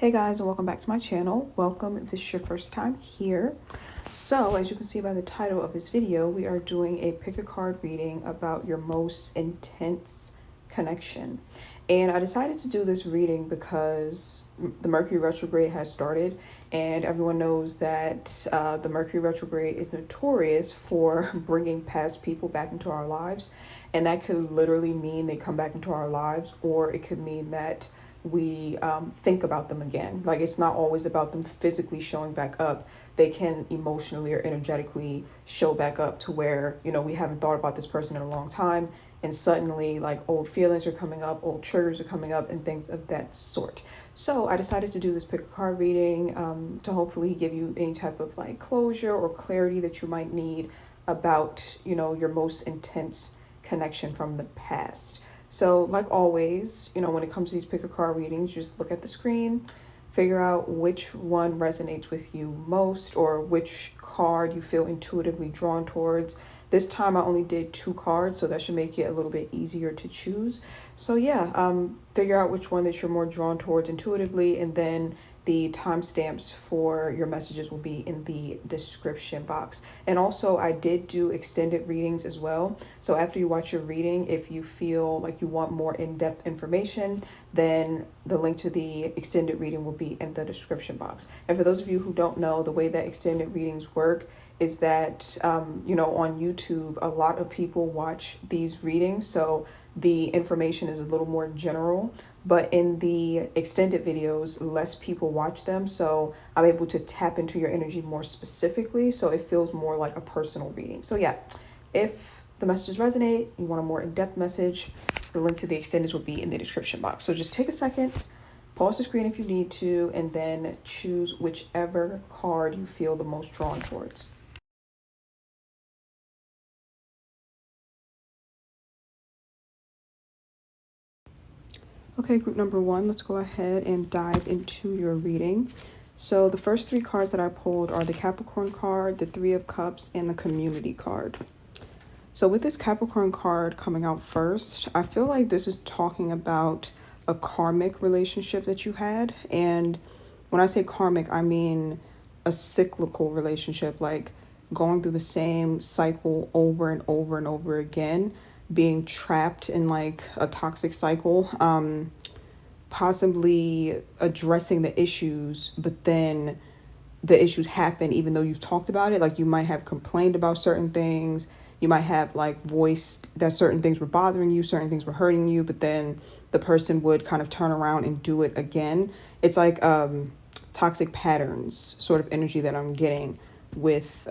Hey guys, and welcome back to my channel. Welcome if this is your first time here. So as you can see by the title of this video, we are doing a pick a card reading about your most intense connection. And I decided to do this reading because the Mercury retrograde has started, and everyone knows that the Mercury retrograde is notorious for bringing past people back into our lives. And that could literally mean they come back into our lives, or it could mean that we think about them again. Like, it's not always about them physically showing back up. They can emotionally or energetically show back up to where, you know, we haven't thought about this person in a long time, and suddenly like old feelings are coming up, old triggers are coming up, and things of that sort. So I decided to do this pick a card reading to hopefully give you any type of like closure or clarity that you might need about, you know, your most intense connection from the past. So like always, you know, when it comes to these pick a card readings, you just look at the screen, figure out which one resonates with you most, or which card you feel intuitively drawn towards. This time I only did 2 cards, so that should make it a little bit easier to choose. So yeah, figure out which one that you're more drawn towards intuitively, and then the timestamps for your messages will be in the description box. And also I did do extended readings as well. So after you watch your reading, if you feel like you want more in-depth information, then the link to the extended reading will be in the description box. And for those of you who don't know, the way that extended readings work is that, you know, on YouTube, a lot of people watch these readings. So the information is a little more general, but in the extended videos, less people watch them. So I'm able to tap into your energy more specifically. So it feels more like a personal reading. So yeah, if the messages resonate, you want a more in-depth message, the link to the extendeds will be in the description box. So just take a second, pause the screen if you need to, and then choose whichever card you feel the most drawn towards. Okay, group number 1, let's go ahead and dive into your reading. So the first 3 cards that I pulled are the Capricorn card, the 3 of Cups, and the Community card. So with this Capricorn card coming out first, I feel like this is talking about a karmic relationship that you had. And when I say karmic, I mean a cyclical relationship, like going through the same cycle over and over and over again, being trapped in like a toxic cycle, possibly addressing the issues, but then the issues happen even though you've talked about it. Like, you might have complained about certain things, you might have like voiced that certain things were bothering you, certain things were hurting you, but then the person would kind of turn around and do it again. It's like toxic patterns sort of energy that I'm getting with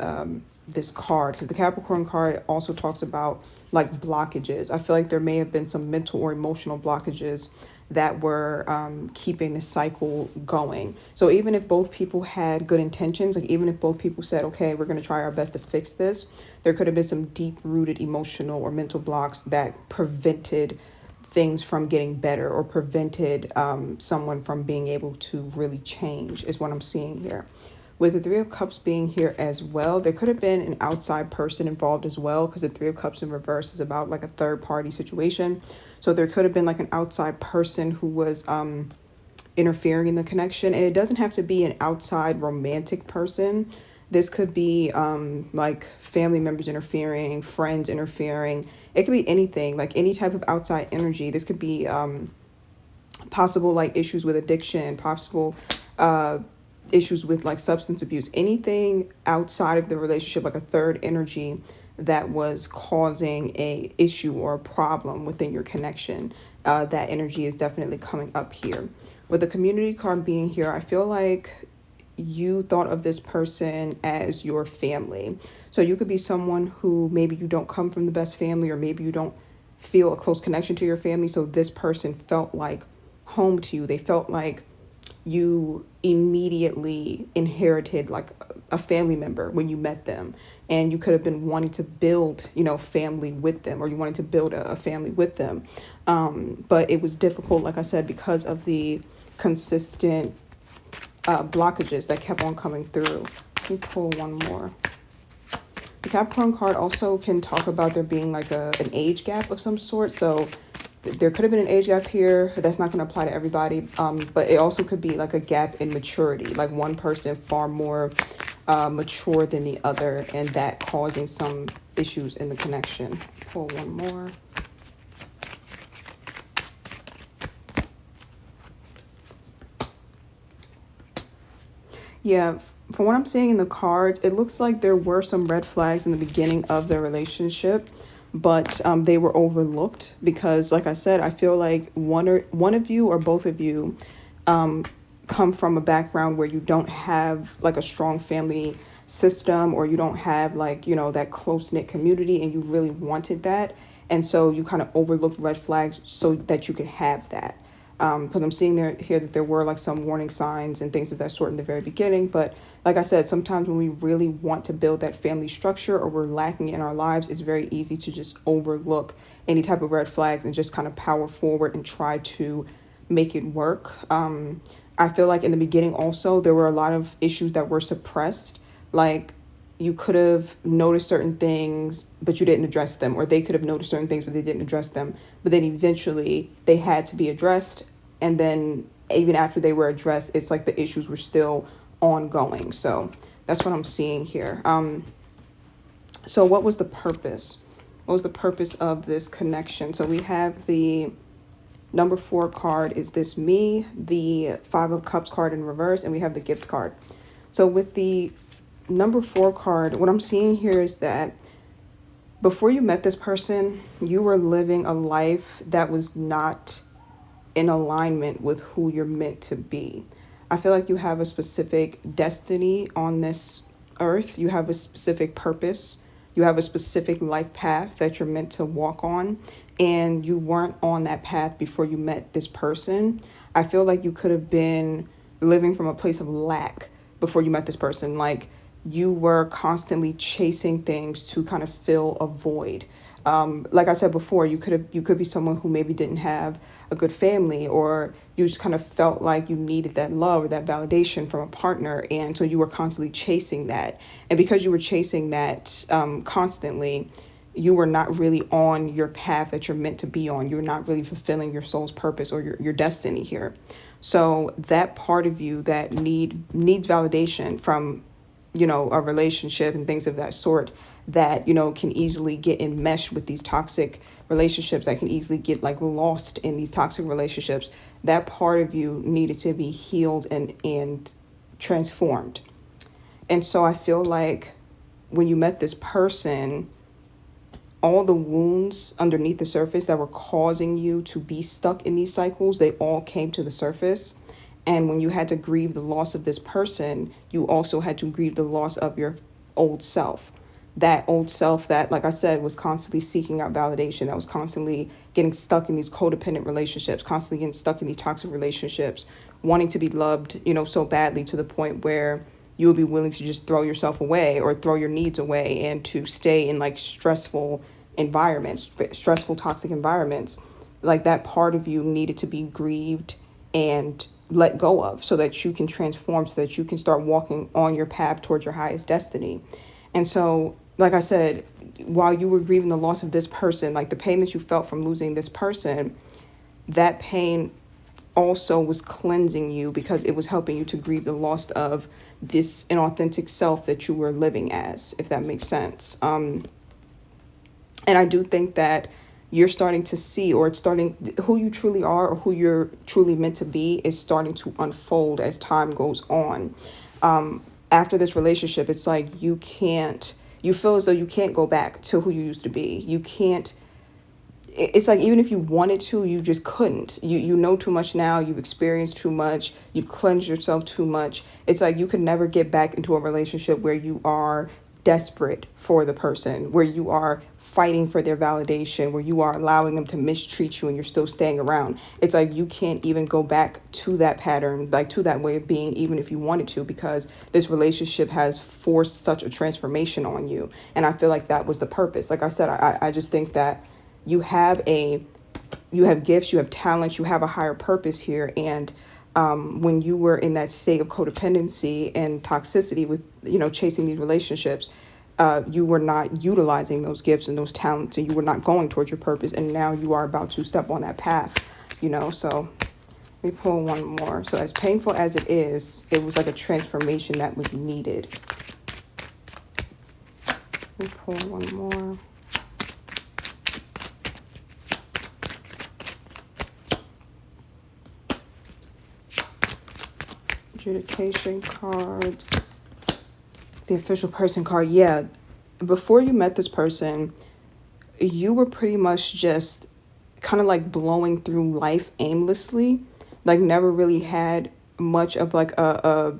this card, because the Capricorn card also talks about like blockages. I feel like there may have been some mental or emotional blockages that were keeping this cycle going. So even if both people had good intentions, like even if both people said, okay, we're going to try our best to fix this, there could have been some deep-rooted emotional or mental blocks that prevented things from getting better, or prevented someone from being able to really change, is what I'm seeing here. With the 3 of Cups being here as well, there could have been an outside person involved as well, because the 3 of Cups in reverse is about like a third-party situation. So there could have been like an outside person who was interfering in the connection. And it doesn't have to be an outside romantic person. This could be like family members interfering, friends interfering. It could be anything, like any type of outside energy. This could be possible like issues with addiction, possible issues with like substance abuse, anything outside of the relationship, like a third energy that was causing a issue or a problem within your connection. That energy is definitely coming up here. With the Community card being here, I feel like you thought of this person as your family. So you could be someone who maybe you don't come from the best family, or maybe you don't feel a close connection to your family. So this person felt like home to you. They felt like you immediately inherited like a family member when you met them, and you could have been wanting to build, you know, family with them, or you wanted to build a family with them. But it was difficult, like I said, because of the consistent blockages that kept on coming through. Let me pull one more. The Capricorn card also can talk about there being like an age gap of some sort. So there could have been an age gap here. That's not going to apply to everybody. But it also could be like a gap in maturity, like one person far more mature than the other, and that causing some issues in the connection. Pull one more. Yeah, from what I'm seeing in the cards, it looks like there were some red flags in the beginning of their relationship, but they were overlooked because, like I said, I feel like one of you or both of you come from a background where you don't have like a strong family system, or you don't have like, that close-knit community, and you really wanted that. And so you kind of overlooked red flags so that you could have that. Because I'm seeing here that there were like some warning signs and things of that sort in the very beginning. But like I said, sometimes when we really want to build that family structure or we're lacking in our lives, it's very easy to just overlook any type of red flags and just kind of power forward and try to make it work. I feel like in the beginning also, there were a lot of issues that were suppressed. Like you could have noticed certain things, but you didn't address them, or they could have noticed certain things, but they didn't address them. But then eventually they had to be addressed. And then even after they were addressed, it's like the issues were still ongoing. So that's what I'm seeing here. So what was the purpose? What was the purpose of this connection? So we have the number 4 card, is this me? The 5 of Cups card in reverse, and we have the gift card. So with the number 4 card, what I'm seeing here is that before you met this person, you were living a life that was not in alignment with who you're meant to be. I feel like you have a specific destiny on this earth. You have a specific purpose. You have a specific life path that you're meant to walk on, and you weren't on that path before you met this person. I feel like you could have been living from a place of lack before you met this person. Like you were constantly chasing things to kind of fill a void. Like I said before, you could be someone who maybe didn't have a good family, or you just kind of felt like you needed that love or that validation from a partner, and so you were constantly chasing that. And because you were chasing that constantly, you were not really on your path that you're meant to be on. You're not really fulfilling your soul's purpose or your destiny here. So that part of you that needs validation from, a relationship and things of that sort, that, can easily get enmeshed with these toxic relationships, that can easily get like lost in these toxic relationships. That part of you needed to be healed and transformed. And so I feel like when you met this person, all the wounds underneath the surface that were causing you to be stuck in these cycles, they all came to the surface. And when you had to grieve the loss of this person, you also had to grieve the loss of your old self. That old self that, like I said, was constantly seeking out validation, that was constantly getting stuck in these codependent relationships, constantly getting stuck in these toxic relationships, wanting to be loved, so badly to the point where you would be willing to just throw yourself away or throw your needs away and to stay in like stressful environments, stressful, toxic environments. Like that part of you needed to be grieved and let go of so that you can transform, so that you can start walking on your path towards your highest destiny. And so, like I said, while you were grieving the loss of this person, like the pain that you felt from losing this person, that pain also was cleansing you because it was helping you to grieve the loss of this inauthentic self that you were living as, if that makes sense. And I do think that you're starting to see, or it's starting, who you truly are or who you're truly meant to be is starting to unfold as time goes on. After this relationship, it's like you feel as though you can't go back to who you used to be. You can't, it's like even if you wanted to, you just couldn't. You know too much now, you've experienced too much, you've cleansed yourself too much. It's like you could never get back into a relationship where you are desperate for the person, where you are fighting for their validation, where you are allowing them to mistreat you and you're still staying around. It's like you can't even go back to that pattern, like to that way of being, even if you wanted to, because this relationship has forced such a transformation on you. And I feel like that was the purpose. Like I said, I just think that you have gifts, you have talents, you have a higher purpose here. And when you were in that state of codependency and toxicity with, chasing these relationships, you were not utilizing those gifts and those talents, and you were not going towards your purpose, and now you are about to step on that path, so let me pull one more. So as painful as it is, it was like a transformation that was needed. Let me pull one more. Adjudication card. The official person card. Yeah, before you met this person, you were pretty much just kind of like blowing through life aimlessly, like never really had much of like a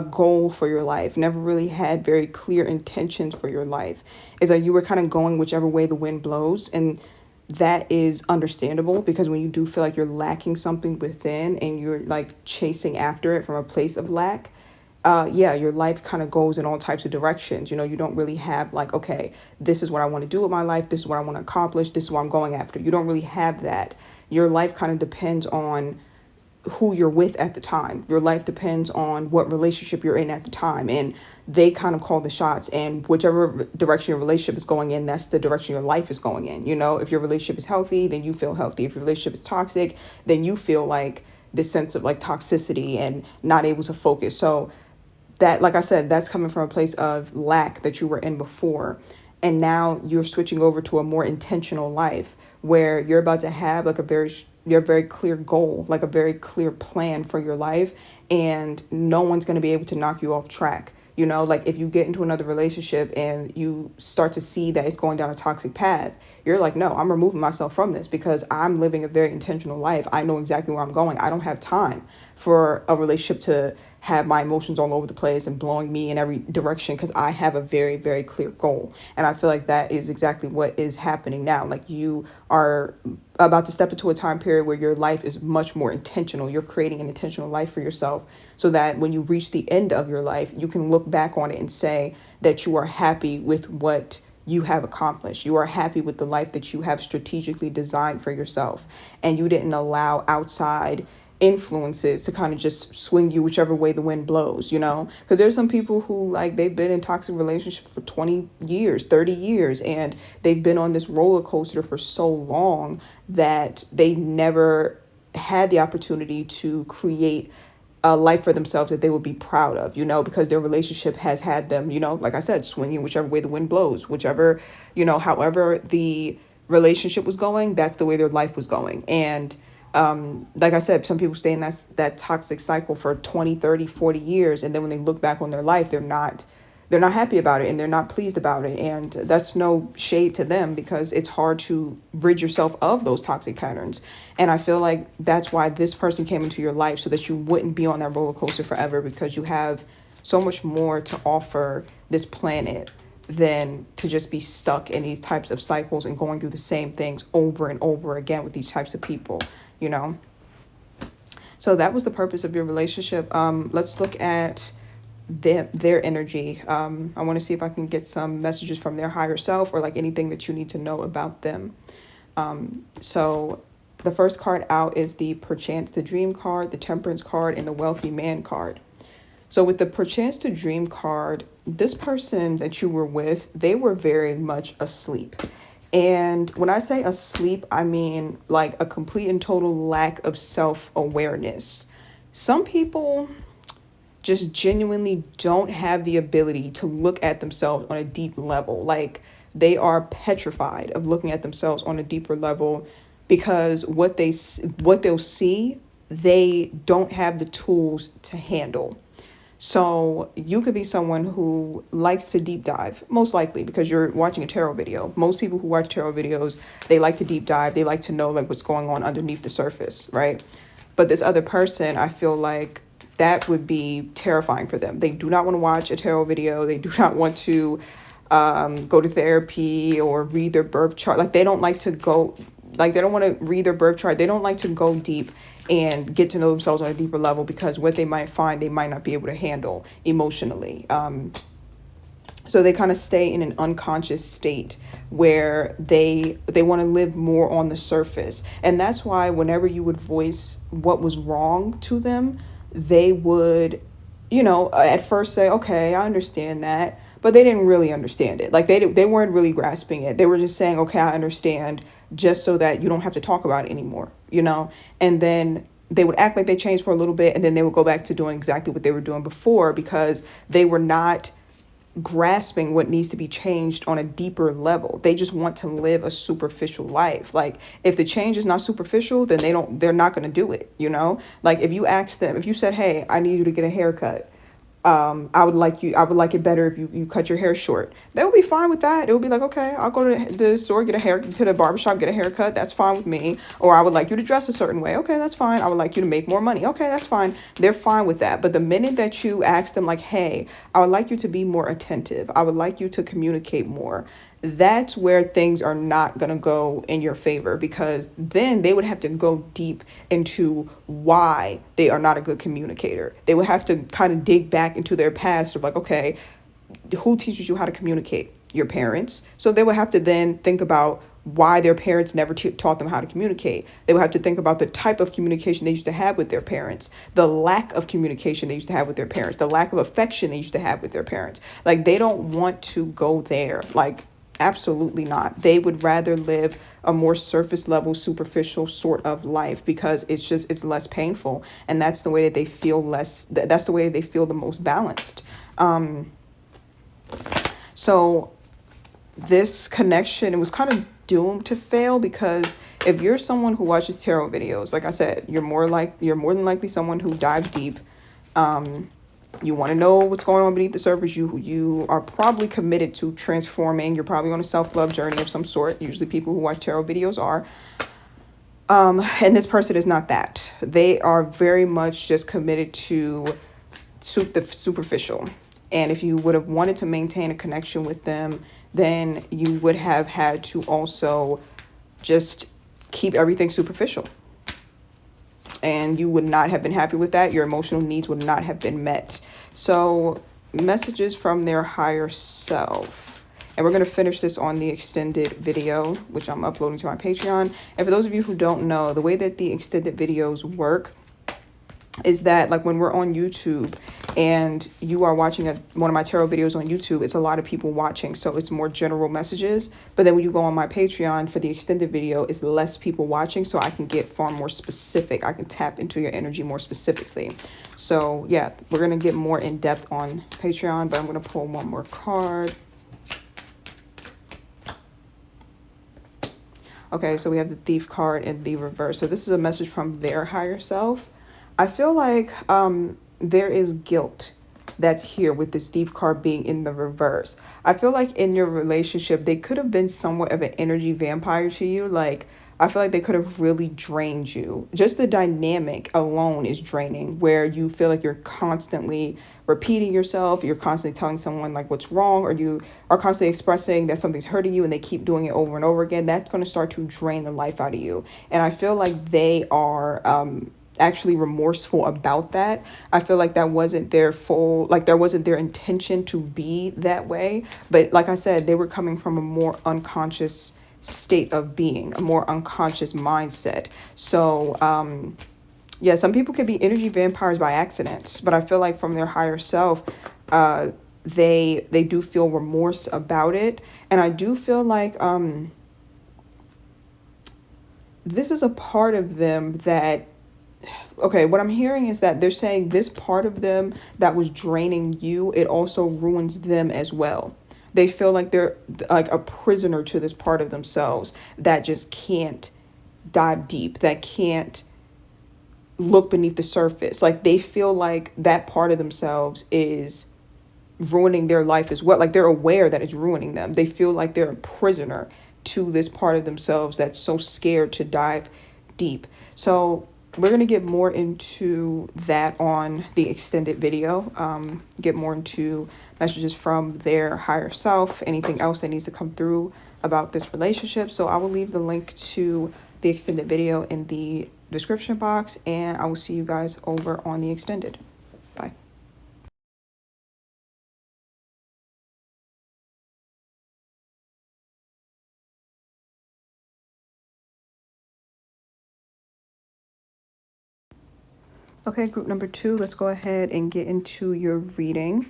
goal for your life, never really had very clear intentions for your life. It's like you were kind of going whichever way the wind blows, and that is understandable, because when you do feel like you're lacking something within and you're like chasing after it from a place of lack, yeah, your life kind of goes in all types of directions. You don't really have like, okay, this is what I want to do with my life. This is what I want to accomplish. This is what I'm going after. You don't really have that. Your life kind of depends on who you're with at the time. Your life depends on what relationship you're in at the time, and they kind of call the shots, and whichever direction your relationship is going in, that's the direction your life is going in. If your relationship is healthy, then you feel healthy. If your relationship is toxic, then you feel like this sense of like toxicity and not able to focus. So that, like I said, that's coming from a place of lack that you were in before, and now you're switching over to a more intentional life where you're about to have like your very clear goal, like a very clear plan for your life, and no one's going to be able to knock you off track. Like if you get into another relationship and you start to see that it's going down a toxic path, you're like, no, I'm removing myself from this because I'm living a very intentional life. I know exactly where I'm going. I don't have time for a relationship to have my emotions all over the place and blowing me in every direction, because I have a very, very clear goal. And I feel like that is exactly what is happening now. Like you are about to step into a time period where your life is much more intentional. You're creating an intentional life for yourself, so that when you reach the end of your life, you can look back on it and say that you are happy with what you have accomplished. You are happy with the life that you have strategically designed for yourself, and you didn't allow outside influences to kind of just swing you whichever way the wind blows, because there's some people who like they've been in toxic relationships for 20 years, 30 years, and they've been on this roller coaster for so long that they never had the opportunity to create a life for themselves that they would be proud of, because their relationship has had them, like I said, swinging whichever way the wind blows, whichever, however the relationship was going, that's the way their life was going. And like I said, some people stay in that toxic cycle for 20, 30, 40 years. And then when they look back on their life, they're not happy about it, and they're not pleased about it. And that's no shade to them, because it's hard to rid yourself of those toxic patterns. And I feel like that's why this person came into your life, so that you wouldn't be on that roller coaster forever, because you have so much more to offer this planet than to just be stuck in these types of cycles and going through the same things over and over again with these types of people. So that was the purpose of your relationship. Let's look at their energy. I want to see if I can get some messages from their higher self, or like anything that you need to know about them. So the first card out is the Perchance to Dream card, the Temperance card, and the Wealthy Man card. So with the Perchance to Dream card, this person that you were with, they were very much asleep. And when I say asleep, I mean like a complete and total lack of self-awareness. Some people just genuinely don't have the ability to look at themselves on a deep level. Like they are petrified of looking at themselves on a deeper level, because what they'll see, they don't have the tools to handle. So you could be someone who likes to deep dive, most likely because you're watching a tarot video. Most people who watch tarot videos, they like to deep dive. They like to know like what's going on underneath the surface, right? But this other person, I feel like that would be terrifying for them. They do not want to watch a tarot video. They do not want to go to therapy or read their birth chart. Like they don't like to go, like they don't want to read their birth chart. They don't like to go deep and get to know themselves on a deeper level, because what they might find, they might not be able to handle emotionally. So they kind of stay in an unconscious state where they want to live more on the surface. And that's why whenever you would voice what was wrong to them, they would at first say, okay, I understand that, but they didn't really understand it. Like they weren't really grasping it. They were just saying, okay, I understand, just so that you don't have to talk about it anymore. And then they would act like they changed for a little bit, and then they would go back to doing exactly what they were doing before, because they were not grasping what needs to be changed on a deeper level. They just want to live a superficial life. Like, if the change is not superficial, then they're not going to do it. Like, if you ask them, if you said, hey, I need you to get a haircut, I would like it better if you cut your hair short. They will be fine with that. It will be like, okay, I'll go to the store, to the barbershop, get a haircut. That's fine with me. Or I would like you to dress a certain way. Okay, that's fine. I would like you to make more money. Okay, that's fine. They're fine with that. But the minute that you ask them, like, hey, I would like you to be more attentive, I would like you to communicate more, that's where things are not going to go in your favor, because then they would have to go deep into why they are not a good communicator. They would have to kind of dig back into their past of like, okay, who teaches you how to communicate? Your parents. So they would have to then think about why their parents never taught them how to communicate. They would have to think about the type of communication they used to have with their parents, the lack of communication they used to have with their parents, the lack of affection they used to have with their parents. Like, they don't want to go there. Like, absolutely not. They would rather live a more surface level, superficial sort of life, because it's less painful, and that's the way that they feel that's the way they feel the most balanced. So this connection, it was kind of doomed to fail, because if you're someone who watches tarot videos, like I said, you're more than likely someone who dives deep. You want to know what's going on beneath the surface. You are probably committed to transforming. You're probably on a self-love journey of some sort. Usually people who watch tarot videos are. And this person is not that. They are very much just committed to the superficial. And if you would have wanted to maintain a connection with them, then you would have had to also just keep everything superficial. And you would not have been happy with that. Your emotional needs would not have been met. So, messages from their higher self. And we're going to finish this on the extended video, which I'm uploading to my Patreon. And for those of you who don't know, the way that the extended videos work is that, like, when we're on YouTube and you are watching one of my tarot videos on YouTube, it's a lot of people watching, so it's more general messages. But then when you go on my Patreon for the extended video, it's less people watching, so I can get far more specific. I can tap into your energy more specifically. So yeah, we're gonna get more in depth on Patreon, but I'm gonna pull one more card. Okay, so we have the Thief card in the reverse. So this is a message from their higher self. I feel like there is guilt that's here with this Thief card being in the reverse. I feel like in your relationship, they could have been somewhat of an energy vampire to you. Like, I feel like they could have really drained you. Just the dynamic alone is draining, where you feel like you're constantly repeating yourself. You're constantly telling someone like what's wrong, or you are constantly expressing that something's hurting you, and they keep doing it over and over again. That's going to start to drain the life out of you. And I feel like they are actually remorseful about that. I feel like that wasn't that wasn't their intention to be that way. But like I said, they were coming from a more unconscious state of being, a more unconscious mindset. So yeah, some people could be energy vampires by accident, but I feel like from their higher self, they do feel remorse about it. And I do feel like this is a part of them that, okay, what I'm hearing is that they're saying this part of them that was draining you, it also ruins them as well. They feel like they're like a prisoner to this part of themselves that just can't dive deep, that can't look beneath the surface. Like, they feel like that part of themselves is ruining their life as well. Like, they're aware that it's ruining them. They feel like they're a prisoner to this part of themselves that's so scared to dive deep. So we're going to get more into that on the extended video, get more into messages from their higher self, anything else that needs to come through about this relationship. So I will leave the link to the extended video in the description box, and I will see you guys over on the extended. Bye. Okay, group number 2, let's go ahead and get into your reading.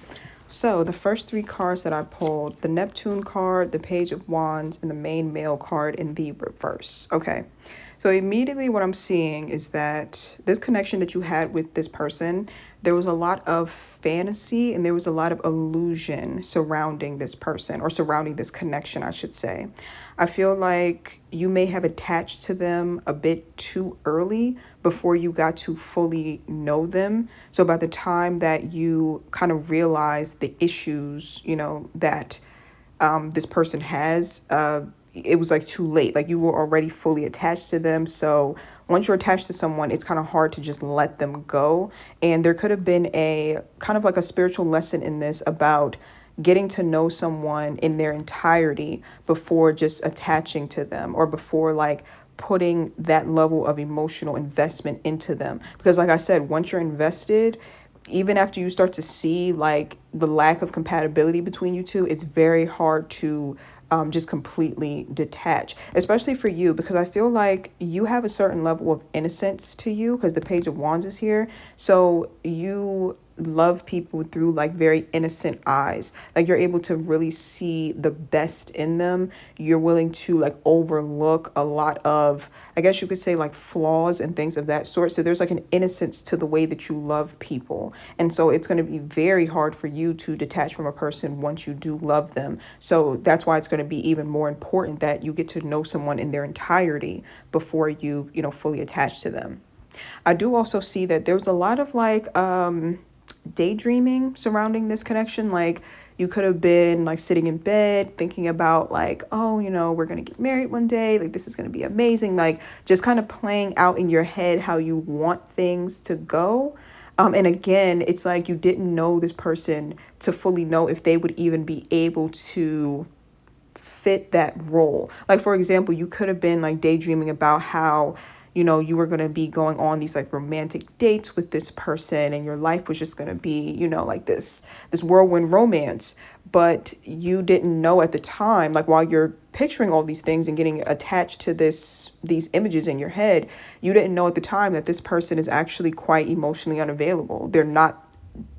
So the first 3 cards that I pulled, the Neptune card, the Page of Wands, and the main male card in the reverse. Okay, so immediately what I'm seeing is that this connection that you had with this person, there was a lot of fantasy and there was a lot of illusion surrounding this person, or surrounding this connection, I should say. I feel like you may have attached to them a bit too early before you got to fully know them. So by the time that you kind of realize the issues, that this person has, it was like too late. Like you were already fully attached to them. So once you're attached to someone, it's kind of hard to just let them go. And there could have been a kind of like a spiritual lesson in this about getting to know someone in their entirety before just attaching to them, or before like putting that level of emotional investment into them. Because like I said, once you're invested, even after you start to see like the lack of compatibility between you two, it's very hard to just completely detach, especially for you, because I feel like you have a certain level of innocence to you because the Page of Wands is here. So you love people through like very innocent eyes. Like you're able to really see the best in them. You're willing to like overlook a lot of, I guess you could say, like flaws and things of that sort. So there's like an innocence to the way that you love people. And so it's going to be very hard for you to detach from a person once you do love them. So that's why it's going to be even more important that you get to know someone in their entirety before you, fully attach to them. I do also see that there's a lot of like daydreaming surrounding this connection. Like you could have been like sitting in bed thinking about like, oh, we're going to get married one day. Like this is going to be amazing. Like just kind of playing out in your head how you want things to go. And again, it's like you didn't know this person to fully know if they would even be able to fit that role. Like, for example, you could have been like daydreaming about how, you were going to be going on these like romantic dates with this person and your life was just going to be, like this whirlwind romance. But you didn't know at the time, like while you're picturing all these things and getting attached to these images in your head, you didn't know at the time that this person is actually quite emotionally unavailable. They're not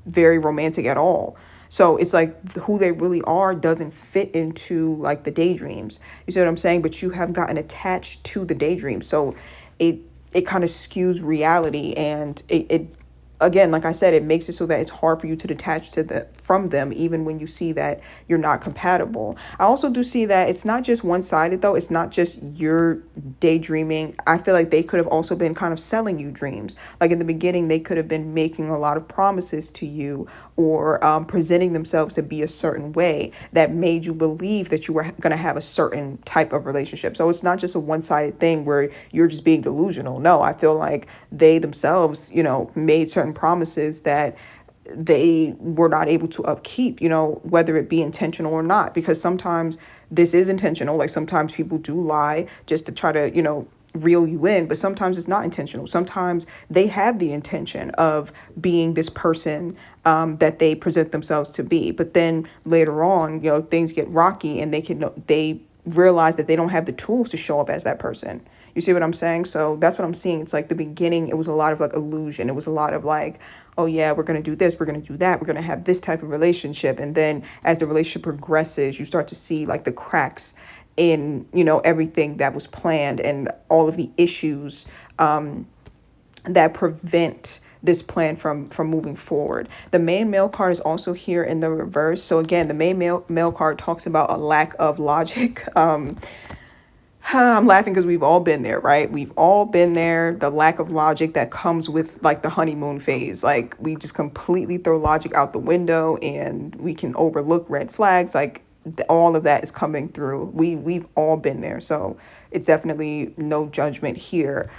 very romantic at all. So it's like who they really are doesn't fit into like the daydreams. You see what I'm saying? But you have gotten attached to the daydream. So it kind of skews reality, and it again, like I said, it makes it so that it's hard for you to detach from them, even when you see that you're not compatible. I also do see that it's not just one-sided though. It's not just you're daydreaming. I feel like they could have also been kind of selling you dreams. Like in the beginning, they could have been making a lot of promises to you, or presenting themselves to be a certain way that made you believe that you were going to have a certain type of relationship. So it's not just a one-sided thing where you're just being delusional. No, I feel like they themselves, made certain promises that they were not able to upkeep, whether it be intentional or not, because sometimes this is intentional. Like sometimes people do lie just to try to, reel you in, but sometimes it's not intentional. Sometimes they have the intention of being this person that they present themselves to be, but then later on, things get rocky and they realize that they don't have the tools to show up as that person. You see what I'm saying? So that's what I'm seeing. It's like the beginning, it was a lot of like illusion. It was a lot of like, oh yeah, we're going to do this, we're going to do that, we're going to have this type of relationship. And then as the relationship progresses, you start to see like the cracks in, everything that was planned and all of the issues that prevent this plan from moving forward. The main male card is also here in the reverse. So again, the main male card talks about a lack of logic. I'm laughing because we've all been there, right? We've all been there. The lack of logic that comes with like the honeymoon phase. Like we just completely throw logic out the window and we can overlook red flags. Like all of that is coming through. We've all been there. So it's definitely no judgment here.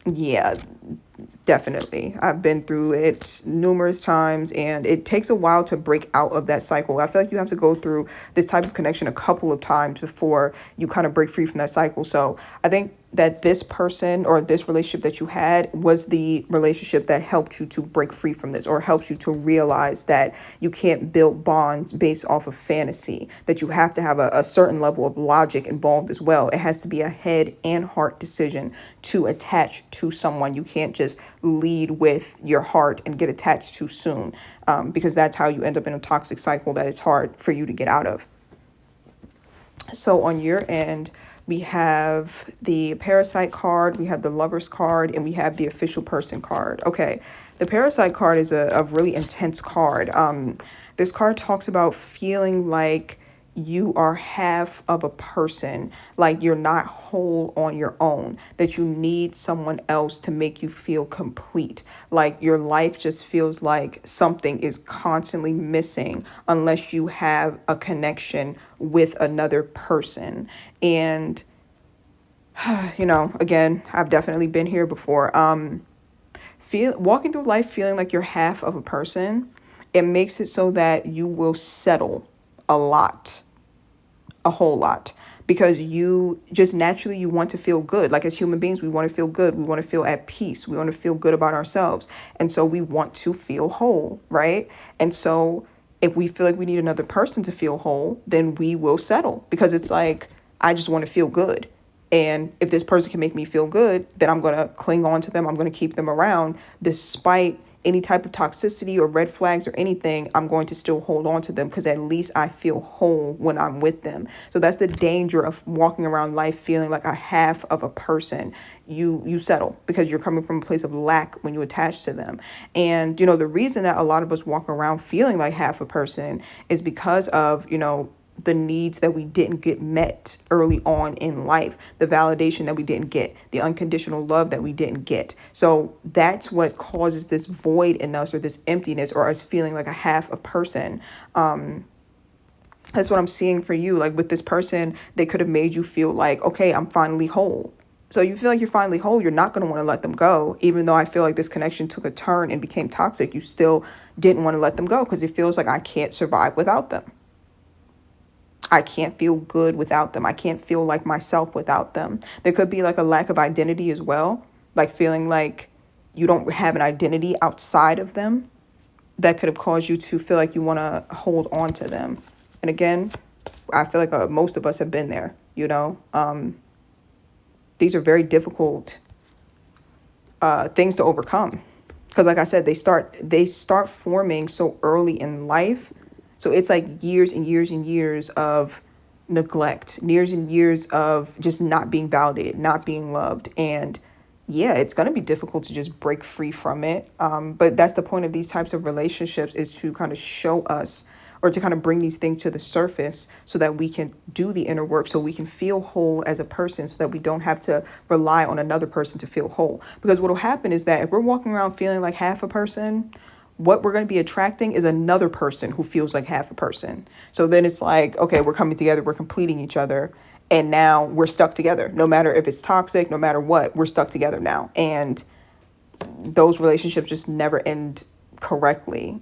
Yeah, Definitely. I've been through it numerous times, and it takes a while to break out of that cycle. I feel like you have to go through this type of connection a couple of times before you kind of break free from that cycle. So I think that this person or this relationship that you had was the relationship that helped you to break free from this, or helps you to realize that you can't build bonds based off of fantasy, that you have to have a certain level of logic involved as well. It has to be a head and heart decision to attach to someone. You can't just lead with your heart and get attached too soon, because that's how you end up in a toxic cycle that it's hard for you to get out of. So on your end, we have the parasite card, we have the lovers card, and we have the official person card. Okay, the parasite card is a really intense card. This card talks about feeling like you are half of a person, like you're not whole on your own, that you need someone else to make you feel complete. Like your life just feels like something is constantly missing unless you have a connection with another person. And, again, I've definitely been here before. Walking through life feeling like you're half of a person, it makes it so that you will settle a lot, a whole lot, because you just naturally, you want to feel good. Like as human beings, we want to feel good. We want to feel at peace. We want to feel good about ourselves. And so we want to feel whole, right? And so if we feel like we need another person to feel whole, then we will settle, because it's like, I just want to feel good. And if this person can make me feel good, then I'm going to cling on to them. I'm going to keep them around despite any type of toxicity or red flags or anything. I'm going to still hold on to them because at least I feel whole when I'm with them. So that's the danger of walking around life feeling like a half of a person. You settle because you're coming from a place of lack when you attach to them. And, the reason that a lot of us walk around feeling like half a person is because of, the needs that we didn't get met early on in life, the validation that we didn't get, the unconditional love that we didn't get. So that's what causes this void in us, or this emptiness, or us feeling like a half a person. That's what I'm seeing for you. Like with this person, they could have made you feel like, okay, I'm finally whole. So you feel like you're finally whole. You're not going to want to let them go. Even though I feel like this connection took a turn and became toxic, you still didn't want to let them go because it feels like I can't survive without them. I can't feel good without them. I can't feel like myself without them. There could be like a lack of identity as well, like feeling like you don't have an identity outside of them. That could have caused you to feel like you want to hold on to them. And again, I feel like most of us have been there, These are very difficult things to overcome. Because like I said, they start forming so early in life. So it's like years and years and years of neglect, years and years of just not being validated, not being loved. And yeah, it's going to be difficult to just break free from it. But that's the point of these types of relationships, is to kind of show us, or to kind of bring these things to the surface so that we can do the inner work, so we can feel whole as a person, so that we don't have to rely on another person to feel whole. Because what will happen is that if we're walking around feeling like half a person, what we're going to be attracting is another person who feels like half a person. So then it's like, okay, we're coming together, we're completing each other, and now we're stuck together. No matter if it's toxic, no matter what, we're stuck together now. And those relationships just never end correctly.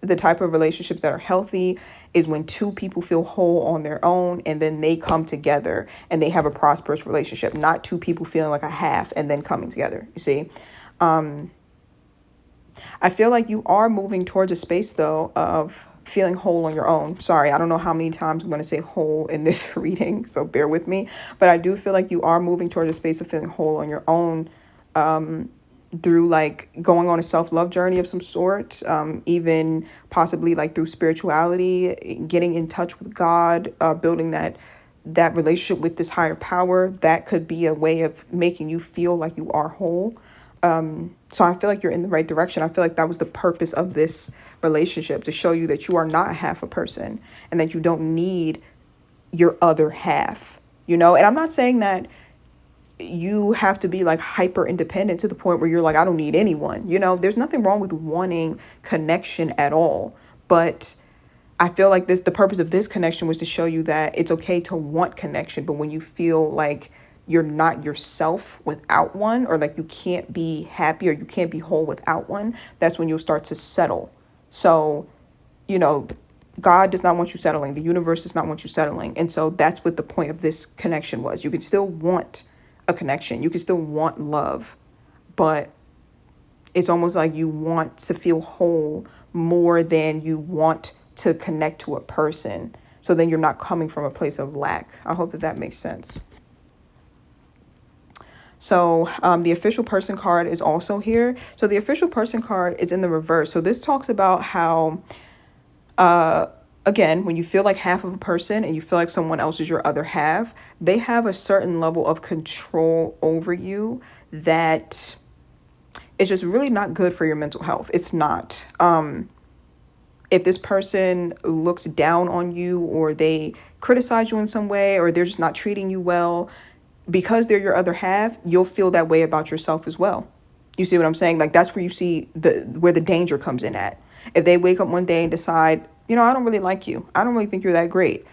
The type of relationships that are healthy is when two people feel whole on their own, and then they come together and they have a prosperous relationship, not two people feeling like a half and then coming together. You see? I feel like you are moving towards a space, though, of feeling whole on your own. Sorry, I don't know how many times I'm going to say whole in this reading, so bear with me. But I do feel like you are moving towards a space of feeling whole on your own, through like going on a self-love journey of some sort, even possibly like through spirituality, getting in touch with God, building that relationship with this higher power. That could be a way of making you feel like you are whole. So I feel like you're in the right direction. I feel like that was the purpose of this relationship, to show you that you are not half a person and that you don't need your other half, And I'm not saying that you have to be like hyper independent to the point where you're like, I don't need anyone. There's nothing wrong with wanting connection at all. But I feel like the purpose of this connection was to show you that it's okay to want connection. But when you feel like you're not yourself without one, or like you can't be happy or you can't be whole without one, that's when you'll start to settle. So, you know, God does not want you settling. The universe does not want you settling. And so that's what the point of this connection was. You can still want a connection. You can still want love, but it's almost like you want to feel whole more than you want to connect to a person. So then you're not coming from a place of lack. I hope that that makes sense. So the official person card is also here. So the official person card is in the reverse. So this talks about how, again, when you feel like half of a person and you feel like someone else is your other half, they have a certain level of control over you that is just really not good for your mental health. It's not. If this person looks down on you, or they criticize you in some way, or they're just not treating you well, because they're your other half, you'll feel that way about yourself as well. You see what I'm saying? Like, that's where you see where the danger comes in at. If they wake up one day and decide, I don't really like you, I don't really think you're that great,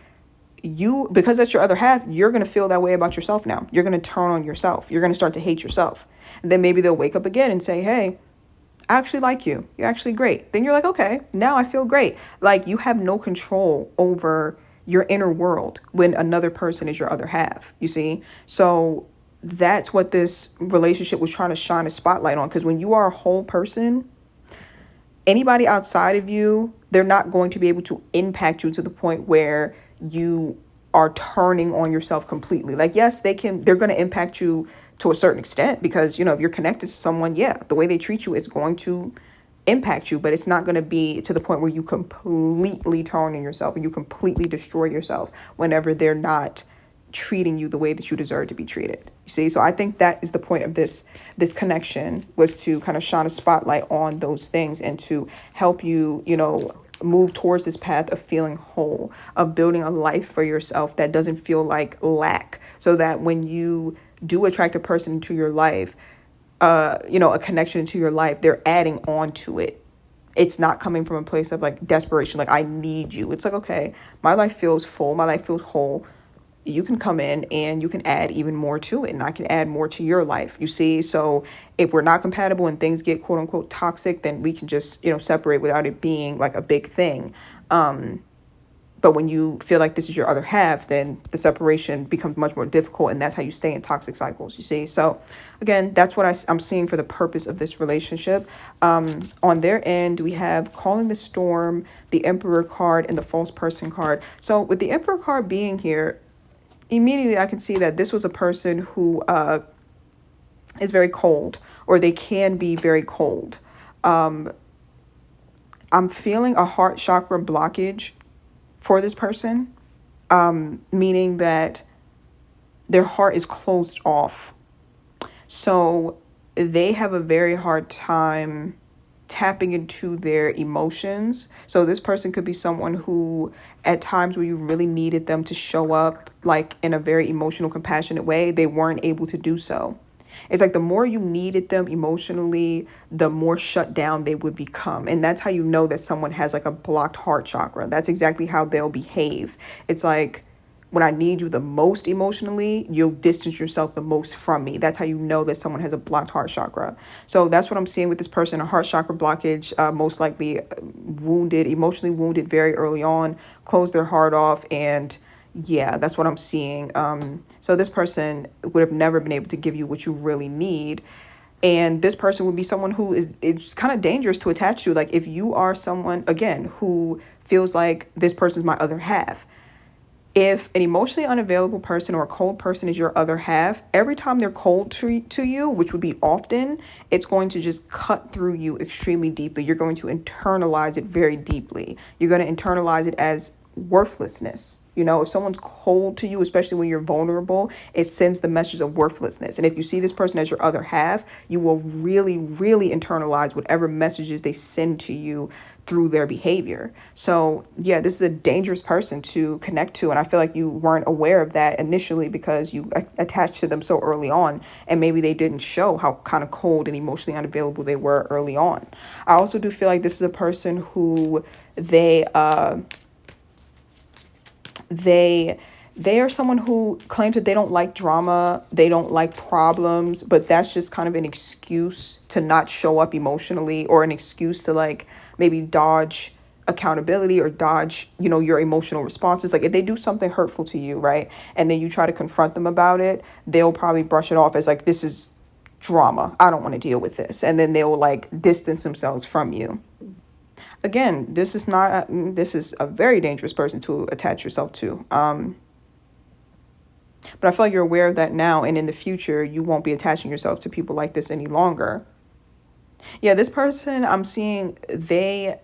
because that's your other half, you're going to feel that way about yourself now. You're going to turn on yourself. You're going to start to hate yourself. And then maybe they'll wake up again and say, hey, I actually like you. You're actually great. Then you're like, okay, now I feel great. Like, you have no control over your inner world when another person is your other half, you see? So that's what this relationship was trying to shine a spotlight on. Because when you are a whole person, anybody outside of you, they're not going to be able to impact you to the point where you are turning on yourself completely. Like, yes, they're going to impact you to a certain extent, because, if you're connected to someone, the way they treat you is going to impact you, but it's not going to be to the point where you completely turn on yourself and you completely destroy yourself whenever they're not treating you the way that you deserve to be treated. You see? So I think that is the point of this connection, was to kind of shine a spotlight on those things and to help you, move towards this path of feeling whole, of building a life for yourself that doesn't feel like lack, so that when you do attract a person into your life, a connection into your life, they're adding on to it. It's not coming from a place of like desperation, like I need you. It's like, okay, my life feels full, my life feels whole. You can come in and you can add even more to it, and I can add more to your life, you see? So if we're not compatible and things get quote unquote toxic, then we can just, separate without it being like a big thing. But when you feel like this is your other half, then the separation becomes much more difficult, and that's how you stay in toxic cycles, you see? So again, that's what I'm seeing for the purpose of this relationship. On their end, we have calling the storm, the Emperor card, and the false person card. So with the Emperor card being here, immediately I can see that this was a person who is very cold, or they can be very cold. I'm feeling a heart chakra blockage for this person, meaning that their heart is closed off. So they have a very hard time tapping into their emotions. So this person could be someone who, at times where you really needed them to show up like in a very emotional, compassionate way, they weren't able to do so. It's like the more you needed them emotionally, the more shut down they would become. And that's how you know that someone has like a blocked heart chakra. That's exactly how they'll behave. It's like, when I need you the most emotionally, you'll distance yourself the most from me. That's how you know that someone has a blocked heart chakra. So that's what I'm seeing with this person, a heart chakra blockage, most likely wounded, emotionally wounded very early on, closed their heart off. And yeah, that's what I'm seeing. So this person would have never been able to give you what you really need. And this person would be someone who it's kind of dangerous to attach to. Like, if you are someone, again, who feels like this person's my other half, if an emotionally unavailable person or a cold person is your other half, every time they're cold to you, which would be often, it's going to just cut through you extremely deeply. You're going to internalize it very deeply. You're going to internalize it as worthlessness. If someone's cold to you, especially when you're vulnerable, it sends the message of worthlessness. And if you see this person as your other half, you will really, really internalize whatever messages they send to you through their behavior. So yeah, this is a dangerous person to connect to. And I feel like you weren't aware of that initially because you attached to them so early on, and maybe they didn't show how kind of cold and emotionally unavailable they were early on. I also do feel like this is a person who they They are someone who claims that they don't like drama, they don't like problems, but that's just kind of an excuse to not show up emotionally, or an excuse to like maybe dodge accountability or dodge, your emotional responses. Like if they do something hurtful to you, right? And then you try to confront them about it, they'll probably brush it off as like, this is drama. I don't want to deal with this. And then they'll like distance themselves from you. Again, this is a very dangerous person to attach yourself to. But I feel like you're aware of that now, and in the future, you won't be attaching yourself to people like this any longer. Yeah, this person I'm seeing, they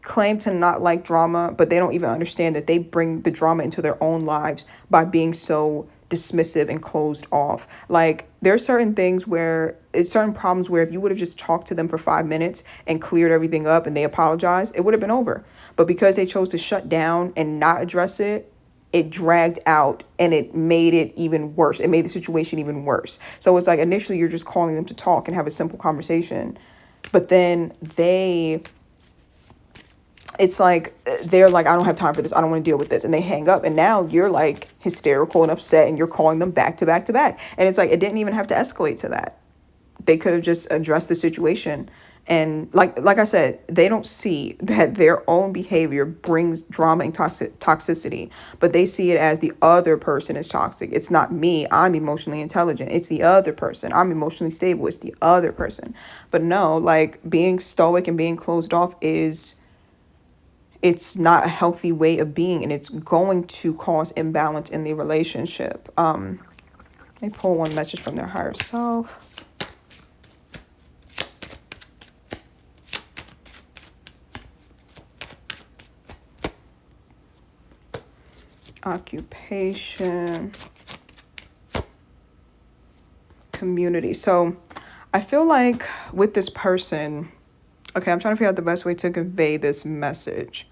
claim to not like drama, but they don't even understand that they bring the drama into their own lives by being so dismissive and closed off. Like there are certain things where it's certain problems where if you would have just talked to them for 5 minutes and cleared everything up and they apologized, it would have been over. But because they chose to shut down and not address it, it dragged out and it made it even worse. It made the situation even worse. So it's like initially you're just calling them to talk and have a simple conversation, but then it's like they're like, I don't have time for this, I don't want to deal with this, and they hang up, and now you're like hysterical and upset and you're calling them back to back to back, and it's like it didn't even have to escalate to that. They could have just addressed the situation. And like I said, they don't see that their own behavior brings drama and toxicity, but they see it as the other person is toxic. It's not me, I'm emotionally intelligent. It's the other person, I'm emotionally stable. It's the other person. But no, like being stoic and being closed off it's not a healthy way of being, and it's going to cause imbalance in the relationship. Let me pull one message from their higher self. Occupation, community. So I feel like with this person, okay, I'm trying to figure out the best way to convey this message.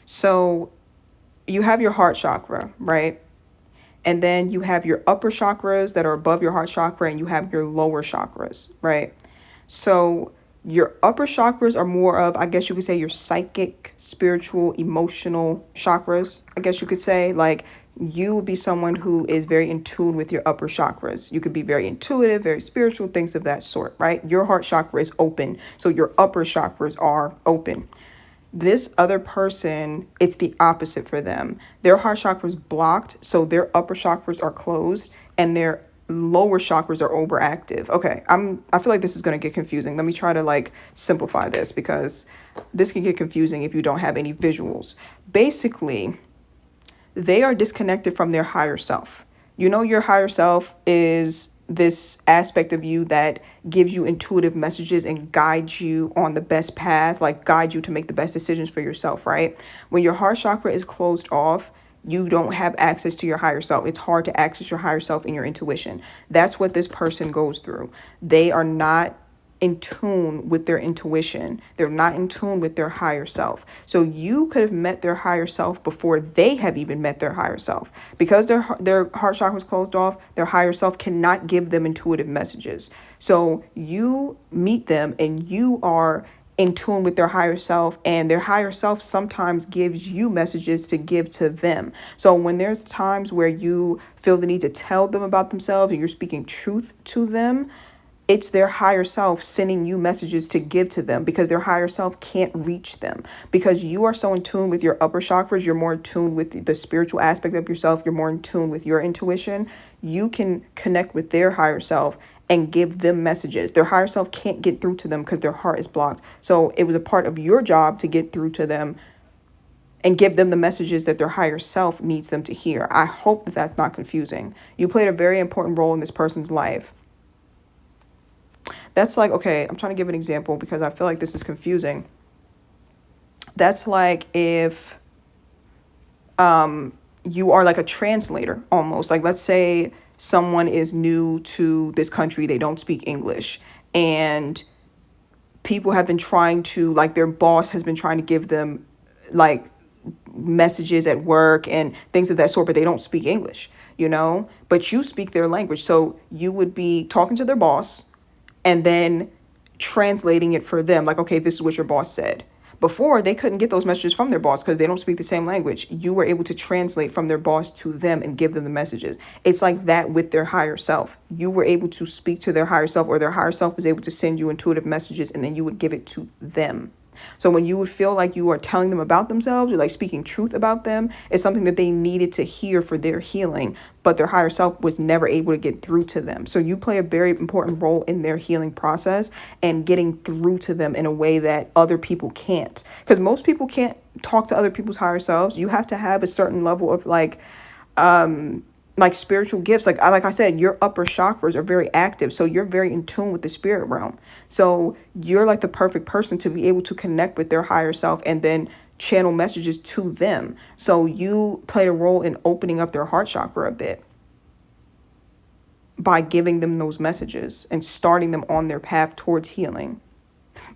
So you have your heart chakra, right? And then you have your upper chakras that are above your heart chakra, and you have your lower chakras, right? So your upper chakras are more of, I guess you could say, your psychic, spiritual, emotional chakras. I guess you could say, like, you would be someone who is very in tune with your upper chakras. You could be very intuitive, very spiritual, things of that sort, right? Your heart chakra is open, so your upper chakras are open. This other person, it's the opposite for them. Their heart chakra is blocked, so their upper chakras are closed, and their lower chakras are overactive. Okay, I feel like this is going to get confusing. Let me try to like simplify this, because this can get confusing if you don't have any visuals. Basically, they are disconnected from their higher self. Your higher self is this aspect of you that gives you intuitive messages and guides you on the best path, like guide you to make the best decisions for yourself, right? When your heart chakra is closed off, you don't have access to your higher self. It's hard to access your higher self and your intuition. That's what this person goes through. They are not in tune with their intuition. They're not in tune with their higher self. So you could have met their higher self before they have even met their higher self. Because their heart chakra was closed off, their higher self cannot give them intuitive messages. So you meet them and you are in tune with their higher self, and their higher self sometimes gives you messages to give to them. So when there's times where you feel the need to tell them about themselves and you're speaking truth to them, it's their higher self sending you messages to give to them, because their higher self can't reach them. Because you are so in tune with your upper chakras, you're more in tune with the spiritual aspect of yourself, you're more in tune with your intuition. You can connect with their higher self and give them messages. Their higher self can't get through to them because their heart is blocked. So it was a part of your job to get through to them and give them the messages that their higher self needs them to hear. I hope that that's not confusing. You played a very important role in this person's life. That's like, okay, I'm trying to give an example because I feel like this is confusing. That's like if you are like a translator almost. Like, let's say someone is new to this country, they don't speak English, and people have been trying to, like, their boss has been trying to give them like messages at work and things of that sort, but they don't speak English, but you speak their language. So you would be talking to their boss and then translating it for them. Like, okay, this is what your boss said. Before, they couldn't get those messages from their boss because they don't speak the same language. You were able to translate from their boss to them and give them the messages. It's like that with their higher self. You were able to speak to their higher self, or their higher self was able to send you intuitive messages, and then you would give it to them. So when you would feel like you are telling them about themselves, or like speaking truth about them, it's something that they needed to hear for their healing, but their higher self was never able to get through to them. So you play a very important role in their healing process and getting through to them in a way that other people can't. Because most people can't talk to other people's higher selves. You have to have a certain level of like spiritual gifts. Like I said, your upper chakras are very active, so you're very in tune with the spirit realm. So you're like the perfect person to be able to connect with their higher self and then channel messages to them. So you played a role in opening up their heart chakra a bit by giving them those messages and starting them on their path towards healing.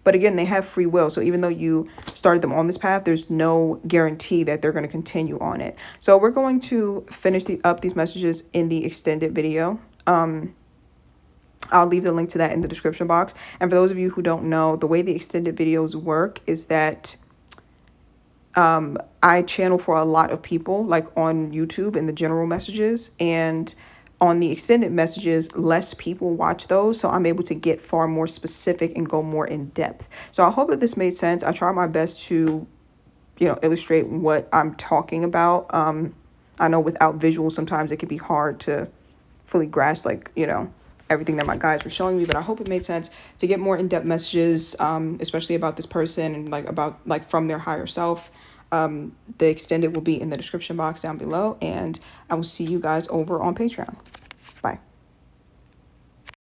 But again, they have free will. So even though you started them on this path, there's no guarantee that they're going to continue on it. So we're going to finish up these messages in the extended video. I'll leave the link to that in the description box. And for those of you who don't know, the way the extended videos work is that I channel for a lot of people, like on YouTube in the general messages, and on the extended messages, less people watch those. So I'm able to get far more specific and go more in depth. So I hope that this made sense. I try my best to, illustrate what I'm talking about. I know without visuals, sometimes it can be hard to fully grasp, everything that my guides were showing me, but I hope it made sense to get more in-depth messages, especially about this person and about from their higher self. The extended will be in the description box down below, and I will see you guys over on Patreon.